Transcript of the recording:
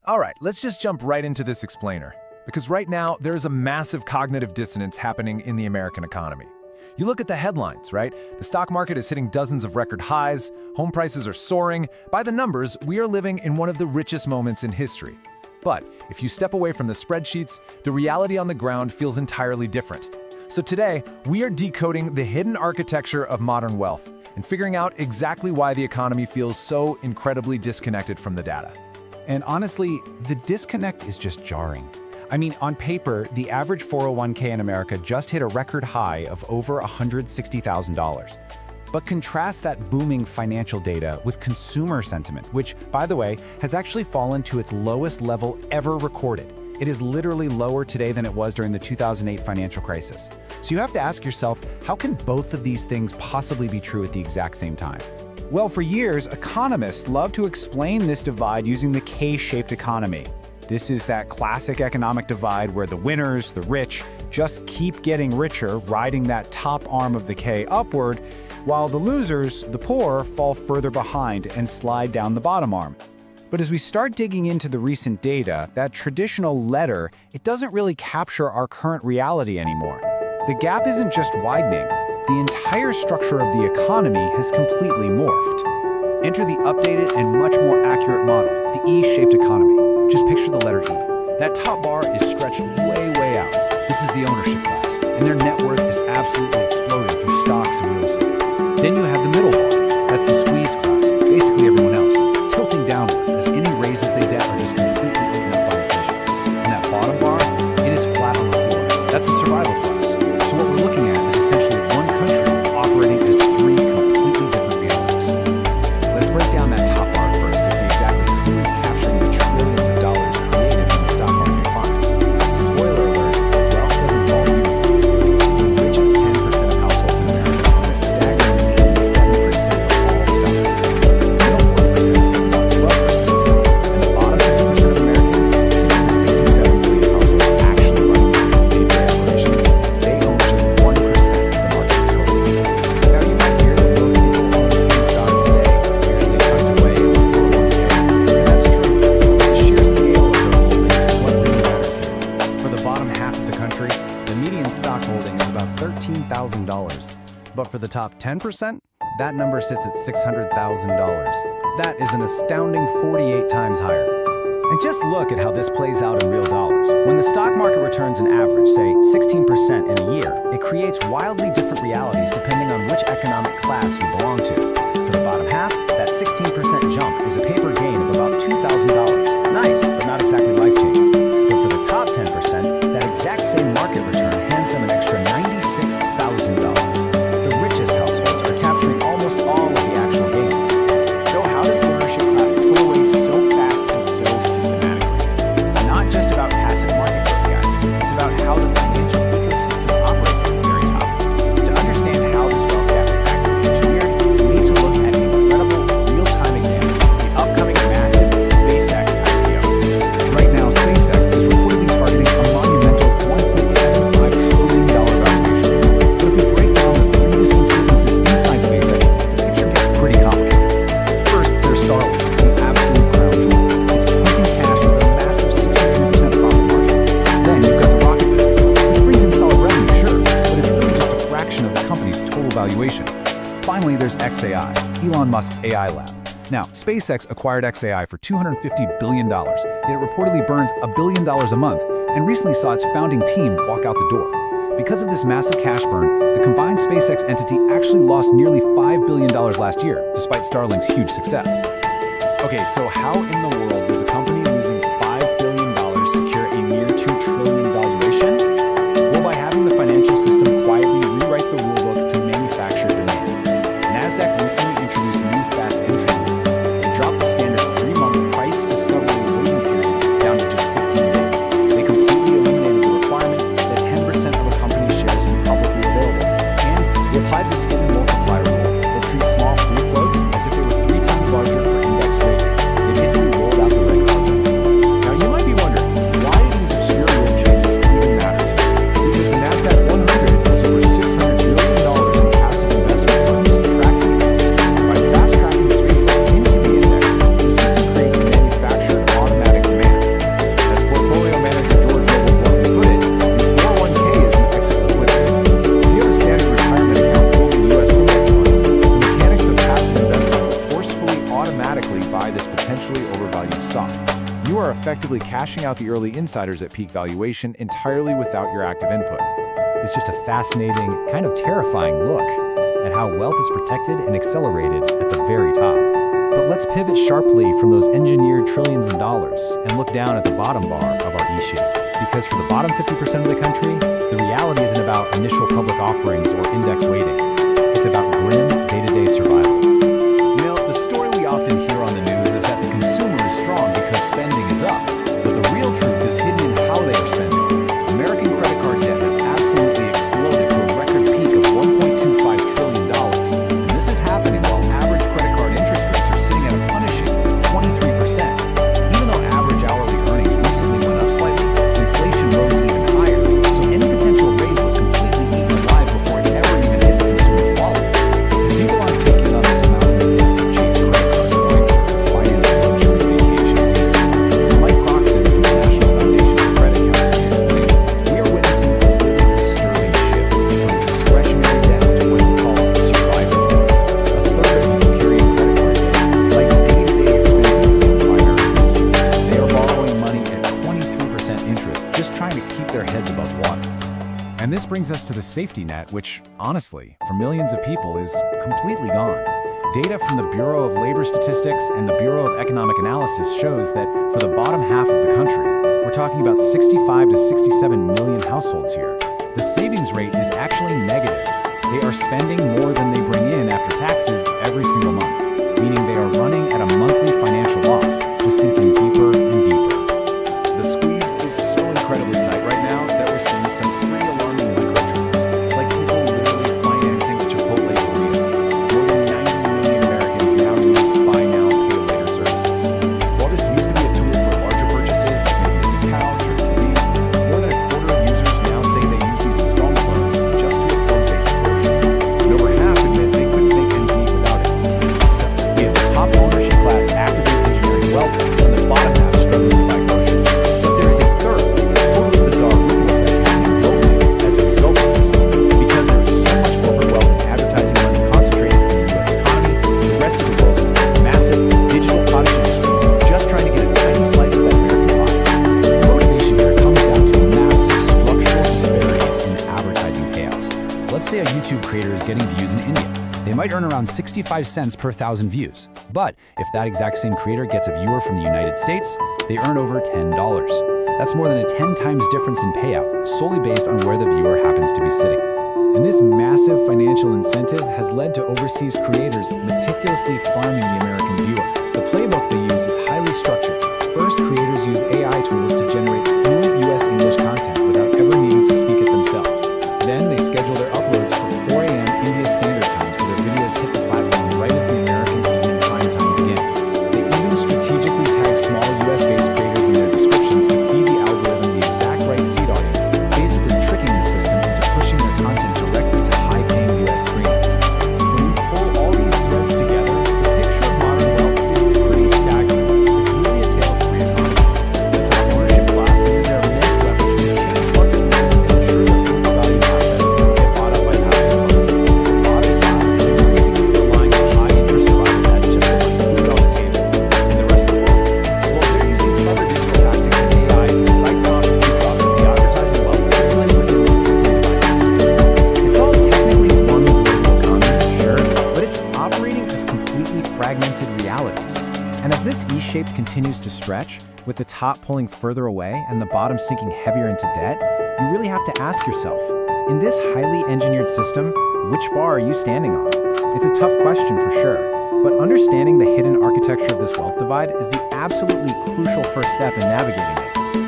All right, let's just jump right into this explainer. Because right now, there is a massive cognitive dissonance happening in the American economy. You look at the headlines, right? The stock market is hitting dozens of record highs, home prices are soaring. By the numbers, we are living in one of the richest moments in history. But if you step away from the spreadsheets, the reality on the ground feels entirely different. So today, we are decoding the hidden architecture of modern wealth and figuring out exactly why the economy feels so incredibly disconnected from the data. And honestly, the disconnect is just jarring. I mean, on paper, the average 401k in America just hit a record high of over $160,000. But contrast that booming financial data with consumer sentiment, which, by the way, has actually fallen to its lowest level ever recorded. It is literally lower today than it was during the 2008 financial crisis. So you have to ask yourself, how can both of these things possibly be true at the exact same time? Well, for years, economists love to explain this divide using the K-shaped economy. This is that classic economic divide where the winners, the rich, just keep getting richer, riding that top arm of the K upward, while the losers, the poor, fall further behind and slide down the bottom arm. But as we start digging into the recent data, that traditional letter, it doesn't really capture our current reality anymore. The gap isn't just widening. The entire structure of the economy has completely morphed. Enter the updated and much more accurate model, the E-shaped economy. Just picture the letter E. That top bar is stretched way out. This is the ownership class, and their net worth is absolutely exploding through stocks and real estate. Then you have the middle bar. That's the squeeze class, basically everyone else, tilting downward as any raises they get are just completely eaten up by inflation. And that bottom bar, it is flat on the floor. That's the survival class. So what we're looking at is essentially one country operating as three completely different realities. Let's break down that top bar first to see exactly who is capturing the trillions of dollars created when the stock market climbs. Spoiler alert, wealth doesn't fall evenly. The richest 10% of households in America own a staggering 87% of all stocks. The middle 4% owns about 12%, and the bottom 50% of Americans, the 67 million households actually running these day-to-day operations, they own just 1% of the market total. Now you might hear that most people own the same stock today, usually tucked away in the 401k, and that's true. The sheer scale of those holdings is what really matters here. For the bottom half of the country, the median stock holding is about $13,000. But for the top 10%, that number sits at $600,000. That is an astounding 48 times higher. And just look at how this plays out in real dollars. When the stock market returns an average, say 16% in a year, it creates wildly different realities depending on which economic class you belong to. For the bottom half, that 16% jump is a paper gain of about $2,000. Nice, but not exactly life-changing. But for the top 10%, that exact same market return hands them an extra $96,000. The richest households are capturing almost all of the actual gains. So how does the ownership class pull away so fast and so systematically? It's not just about passive market growth, guys. It's about how the financial ecosystem operates at the very top. To understand how this wealth gap is actively engineered, we need to look at an incredible real-time example, the upcoming massive SpaceX IPO. Right now, SpaceX is reportedly targeting a monumental $1.75 trillion valuation. But if we break down the three distinct businesses inside SpaceX, the picture gets pretty complicated. First, there's Starlink, the absolute crown jewel. It's printing cash with a massive 63% profit margin. Then you've got the rocket business, which brings in solid revenue, sure, but it's really just a fraction of the company's total valuation. Finally, there's xAI, Elon Musk's AI lab. Now, SpaceX acquired xAI for $250 billion, yet it reportedly burns $1 billion a month, and recently saw its founding team walk out the door. Because of this massive cash burn, the combined SpaceX entity actually lost nearly $5 billion last year, despite Starlink's huge success. Okay, so how in the world does a company losing $5 billion secure a near $2 trillion valuation? Well, by having the financial system quietly rewrite the rulebook to manufacture demand. NASDAQ recently introduced new fast entry rules and dropped the standard 3-month price discovery waiting period down to just 15 days. They completely eliminated the requirement that 10% of a company's shares be publicly available. And they applied this hidden multiplier rule that treats small free floats as if they were 3 times larger for index rating. They basically rolled out the red You are effectively cashing out the early insiders at peak valuation entirely without your active input. It's just a fascinating, kind of terrifying look at how wealth is protected and accelerated at the very top. But let's pivot sharply from those engineered trillions in dollars and look down at the bottom bar of our E-shape. Because for the bottom 50% of the country, the reality isn't about initial public offerings or index weighting. It's about grim day-to-day survival. You know, the story we often hear on the news is that the consumer is strong because spending is up. But the real truth is hidden in how they are spending. American credit card debt has absolutely exploded to a record peak of $1.25 trillion. And this is happening while average credit card interest rates are sitting at a punishing 23%. Even though average hourly earnings recently went up slightly, inflation rose even higher. So any potential raise was completely eaten alive before it ever even hit the consumer's wallet. And people aren't taking on this mountain of debt to chase credit card points or finance luxury vacations either. As Mike Croxton from the National Foundation for Credit Counseling explained, we are witnessing a really disturbing shift from discretionary debt to what he calls survivor debt. A third of people carrying credit card debt cite day-to-day expenses as the primary reason. They are borrowing money at 23% interest, just trying to keep their heads above water. And this brings us to the safety net, which, honestly, for millions of people is completely gone. Data from the Bureau of Labor Statistics and the Bureau of Economic Analysis shows that for the bottom half of the country, we're talking about 65 to 67 million households here. The savings rate is actually negative. They are spending more than they bring in after taxes every single month, meaning they are running at a monthly financial loss, just sinking deeper and deeper. The squeeze is so incredibly tight right now that we're seeing some pretty alarming microtrends, like people literally financing a Chipotle burrito. More than 90 million Americans now use buy now, pay later services. While this used to be a tool for larger purchases, like maybe a new couch or TV, more than a quarter of users now say they use these installment loans just to afford basic groceries. And over half admit they couldn't make ends meet without it. So, we have the top ownership class actively engineering wealth and the bottom half struggling to buy groceries. But there is a third, totally bizarre ripple effect happening globally as a result of this. Because there is so much corporate wealth and advertising money concentrated in the U.S. economy, the rest of the world is building massive digital cottage industries just trying to get a tiny slice of that American pie. The motivation here comes down to massive structural disparities in advertising payouts. Let's say a YouTube creator is getting views in India. They might earn around 65 cents per 1,000 views. But if that exact same creator gets a viewer from the United States, they earn over $10. That's more than a 10 times difference in payout, solely based on where the viewer happens to be sitting. And this massive financial incentive has led to overseas creators meticulously farming the American viewer. The playbook they use is highly structured. First, creators use AI tools to generate fluent US English content without ever needing to speak it themselves. Then they schedule their uploads for 4 a.m. India Standard Time so their videos hit the platform right as the American evening prime time begins. They even strategically tag small US-based creators in their descriptions to feed the algorithm the exact right seed audience, basically tricking the system into pushing their content directly to high-paying US screens. When we pull all these threads together, the picture of modern wealth is pretty staggering. It's really a tale of three economies. The top ownership class uses their immense leverage to change market rules and ensure that overvalued assets don't get bought up by passive funds. The bottom class is increasingly relying on high-interest survival debt just to put food on the table. And the rest of the world, well, they're using clever digital tactics and AI to siphon off a few drops of the advertising wealth circulating within this deeply divided system. It's all technically one global economy, sure, but it's operating as completely fragmented realities. And as this E-shape continues to stretch, with the top pulling further away and the bottom sinking heavier into debt, you really have to ask yourself, in this highly engineered system, which bar are you standing on? It's a tough question for sure, but understanding the hidden architecture of this wealth divide is the absolutely crucial first step in navigating it.